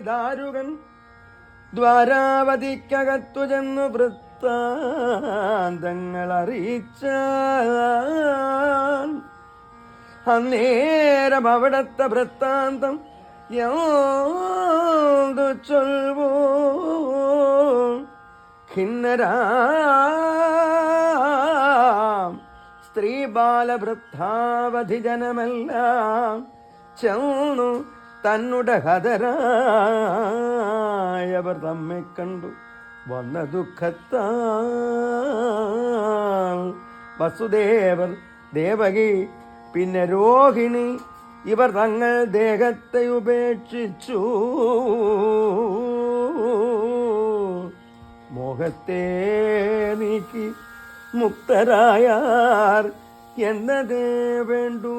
ദാരുകൻ ദ്വാരാവതിക്കകത്തു ചെന്നു വൃത്താന്തങ്ങൾ അറിയിച്ച അന്നേരം അവിടത്തെ വൃത്താന്തം യാതു ചൊൽവോ ഖിന്നരാം സ്ത്രീ ബാലവൃദ്ധാവധി ജനമെല്ലാം ചെന്നു തന്നുടെ ഹതരായവർ തമ്മെ കണ്ടു വന്ന ദുഃഖത്താൽ വസുദേവർ ദേവകി പിന്നെ രോഹിണി ഇവർ തങ്ങൾ ദേഹത്തെ ഉപേക്ഷിച്ചു മോഹത്തെ നീക്കി മുക്തരായാർ എന്നതേ വേണ്ടൂ.